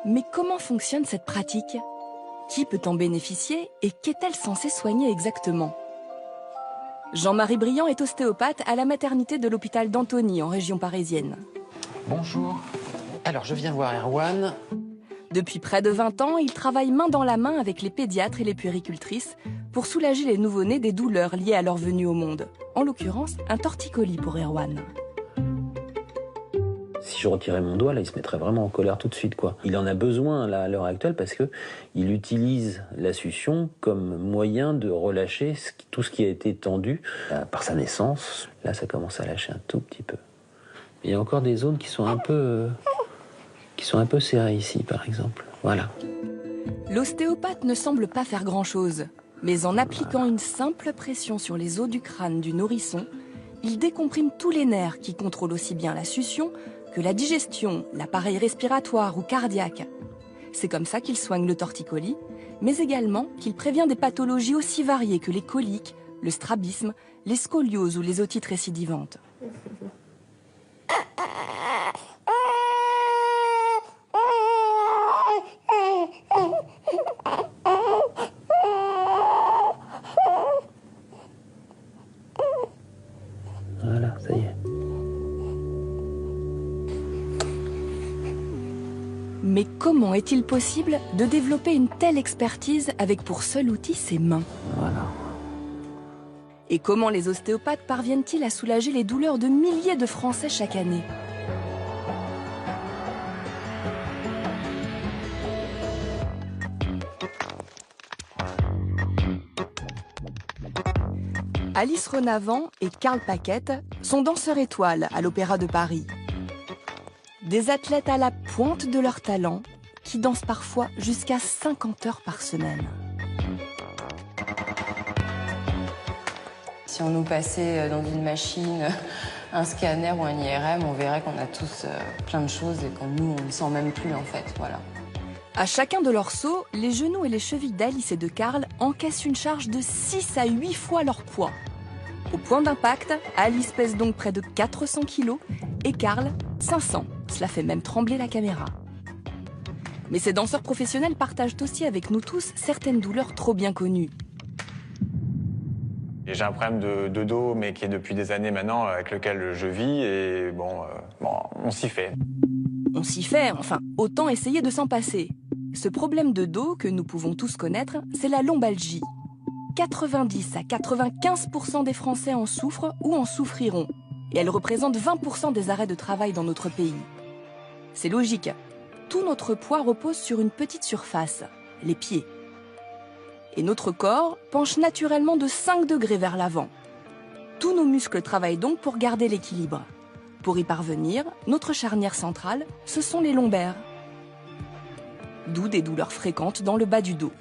Mais comment fonctionne cette pratique? Qui peut en bénéficier et qu'est-elle censée soigner exactement? Jean-Marie Briand est ostéopathe à la maternité de l'hôpital d'Antony en région parisienne. Bonjour. Alors, je viens voir Erwan. Depuis près de 20 ans, il travaille main dans la main avec les pédiatres et les puéricultrices pour soulager les nouveau-nés des douleurs liées à leur venue au monde. En l'occurrence, un torticolis pour Erwan. Si je retirais mon doigt, là, il se mettrait vraiment en colère tout de suite, quoi. Il en a besoin là, à l'heure actuelle parce que il utilise la succion comme moyen de relâcher tout ce qui a été tendu par sa naissance. Là, ça commence à lâcher un tout petit peu. Il y a encore des zones qui sont un peu serrées ici, par exemple. Voilà. L'ostéopathe ne semble pas faire grand-chose, mais en appliquant une simple pression sur les os du crâne du nourrisson, il décomprime tous les nerfs qui contrôlent aussi bien la succion que la digestion, l'appareil respiratoire ou cardiaque. C'est comme ça qu'il soigne le torticolis, mais également qu'il prévient des pathologies aussi variées que les coliques, le strabisme, les scolioses ou les otites récidivantes. Voilà, ça y est. Mais comment est-il possible de développer une telle expertise avec pour seul outil ses mains? Voilà. Et comment les ostéopathes parviennent-ils à soulager les douleurs de milliers de Français chaque année? Alice Renavant et Karl Paquette sont danseurs étoiles à l'Opéra de Paris. Des athlètes à la pointe de leur talent qui dansent parfois jusqu'à 50 heures par semaine. Si on nous passait dans une machine un scanner ou un IRM, on verrait qu'on a tous plein de choses et qu'on nous, on ne sent même plus en fait. Voilà. À chacun de leurs sauts, les genoux et les chevilles d'Alice et de Karl encaissent une charge de 6 à 8 fois leur poids. Au point d'impact, Alice pèse donc près de 400 kg et Karl 500. Cela fait même trembler la caméra. Mais ces danseurs professionnels partagent aussi avec nous tous certaines douleurs trop bien connues. J'ai un problème de dos, mais qui est depuis des années maintenant, avec lequel je vis, et bon, on s'y fait. On s'y fait, enfin, autant essayer de s'en passer. Ce problème de dos que nous pouvons tous connaître, c'est la lombalgie. 90 à 95% des Français en souffrent ou en souffriront. Et elle représente 20% des arrêts de travail dans notre pays. C'est logique. Tout notre poids repose sur une petite surface, les pieds. Et notre corps penche naturellement de 5 degrés vers l'avant. Tous nos muscles travaillent donc pour garder l'équilibre. Pour y parvenir, notre charnière centrale, ce sont les lombaires. D'où des douleurs fréquentes dans le bas du dos.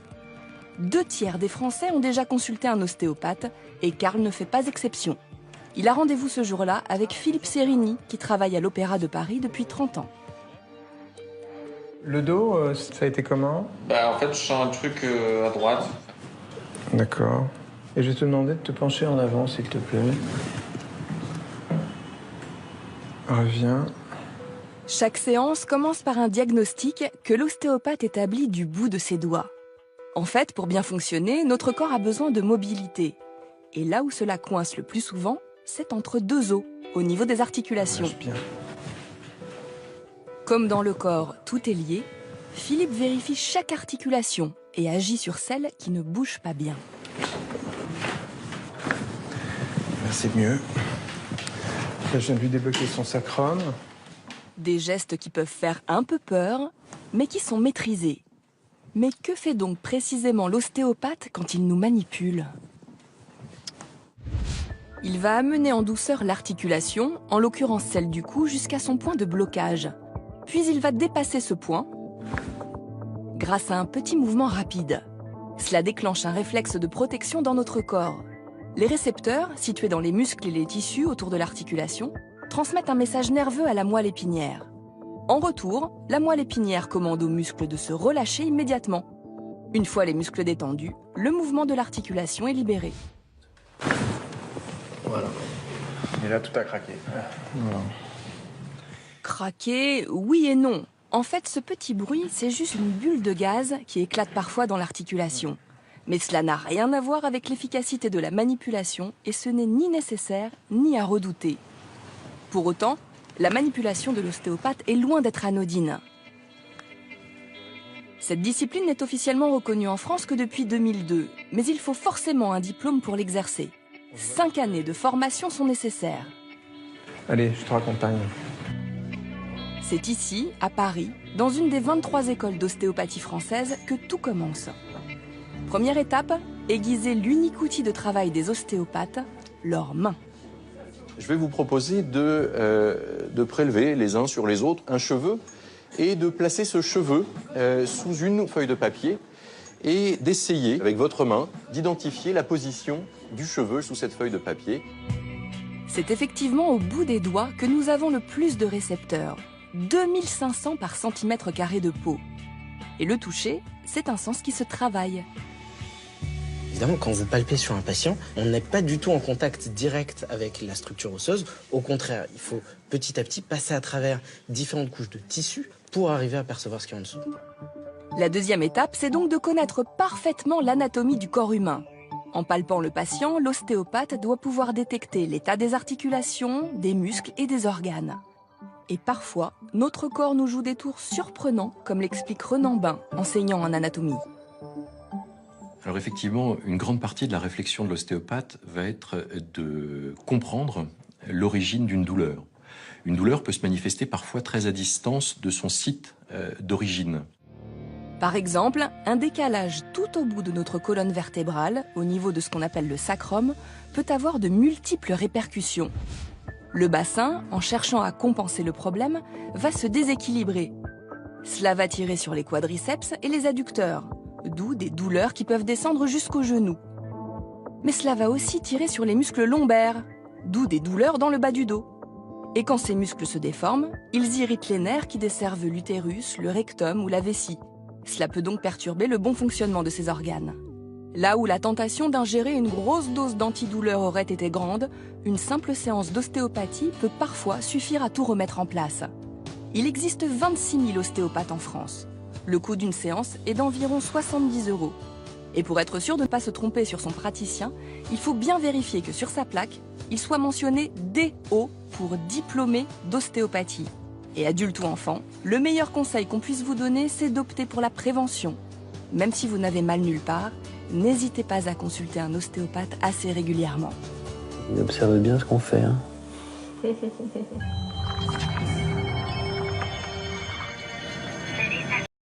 2/3 des Français ont déjà consulté un ostéopathe et Karl ne fait pas exception. Il a rendez-vous ce jour-là avec Philippe Sérini, qui travaille à l'Opéra de Paris depuis 30 ans. Le dos, ça a été comment? En fait, je sens un truc à droite. D'accord. Et je vais te demander de te pencher en avant, s'il te plaît. Reviens. Chaque séance commence par un diagnostic que l'ostéopathe établit du bout de ses doigts. En fait, pour bien fonctionner, notre corps a besoin de mobilité. Et là où cela coince le plus souvent, c'est entre deux os, au niveau des articulations. Bien. Comme dans le corps, tout est lié, Philippe vérifie chaque articulation et agit sur celle qui ne bouge pas bien. Là, c'est mieux. Là, je viens de lui débloquer son sacrum. Des gestes qui peuvent faire un peu peur, mais qui sont maîtrisés. Mais que fait donc précisément l'ostéopathe quand il nous manipule ? Il va amener en douceur l'articulation, en l'occurrence celle du cou, jusqu'à son point de blocage. Puis il va dépasser ce point grâce à un petit mouvement rapide. Cela déclenche un réflexe de protection dans notre corps. Les récepteurs, situés dans les muscles et les tissus autour de l'articulation, transmettent un message nerveux à la moelle épinière. En retour, la moelle épinière commande aux muscles de se relâcher immédiatement. Une fois les muscles détendus, le mouvement de l'articulation est libéré. Voilà. Et là, tout a craqué. Voilà. Craquer, oui et non. En fait, ce petit bruit, c'est juste une bulle de gaz qui éclate parfois dans l'articulation. Mais cela n'a rien à voir avec l'efficacité de la manipulation et ce n'est ni nécessaire ni à redouter. Pour autant, la manipulation de l'ostéopathe est loin d'être anodine. Cette discipline n'est officiellement reconnue en France que depuis 2002, mais il faut forcément un diplôme pour l'exercer. 5 années de formation sont nécessaires. Allez, je te raccompagne. C'est ici, à Paris, dans une des 23 écoles d'ostéopathie française, que tout commence. Première étape, aiguiser l'unique outil de travail des ostéopathes, leurs mains. Je vais vous proposer de prélever les uns sur les autres un cheveu et de placer ce cheveu sous une feuille de papier et d'essayer, avec votre main, d'identifier la position du cheveu sous cette feuille de papier. C'est effectivement au bout des doigts que nous avons le plus de récepteurs, 2500 par centimètre carré de peau. Et le toucher, c'est un sens qui se travaille. Évidemment, quand vous palpez sur un patient, on n'est pas du tout en contact direct avec la structure osseuse. Au contraire, il faut petit à petit passer à travers différentes couches de tissu pour arriver à percevoir ce qu'il y a en dessous. La deuxième étape, c'est donc de connaître parfaitement l'anatomie du corps humain. En palpant le patient, l'ostéopathe doit pouvoir détecter l'état des articulations, des muscles et des organes. Et parfois, notre corps nous joue des tours surprenants, comme l'explique Renan Bain, enseignant en anatomie. Alors effectivement, une grande partie de la réflexion de l'ostéopathe va être de comprendre l'origine d'une douleur. Une douleur peut se manifester parfois très à distance de son site d'origine. Par exemple, un décalage tout au bout de notre colonne vertébrale, au niveau de ce qu'on appelle le sacrum, peut avoir de multiples répercussions. Le bassin, en cherchant à compenser le problème, va se déséquilibrer. Cela va tirer sur les quadriceps et les adducteurs, d'où des douleurs qui peuvent descendre jusqu'aux genoux. Mais cela va aussi tirer sur les muscles lombaires, d'où des douleurs dans le bas du dos. Et quand ces muscles se déforment, ils irritent les nerfs qui desservent l'utérus, le rectum ou la vessie. Cela peut donc perturber le bon fonctionnement de ces organes. Là où la tentation d'ingérer une grosse dose d'antidouleur aurait été grande, une simple séance d'ostéopathie peut parfois suffire à tout remettre en place. Il existe 26 000 ostéopathes en France. Le coût d'une séance est d'environ 70 €. Et pour être sûr de ne pas se tromper sur son praticien, il faut bien vérifier que sur sa plaque, il soit mentionné DO pour diplômé d'ostéopathie. Et adulte ou enfant, le meilleur conseil qu'on puisse vous donner, c'est d'opter pour la prévention. Même si vous n'avez mal nulle part, n'hésitez pas à consulter un ostéopathe assez régulièrement. Il observe bien ce qu'on fait. Hein.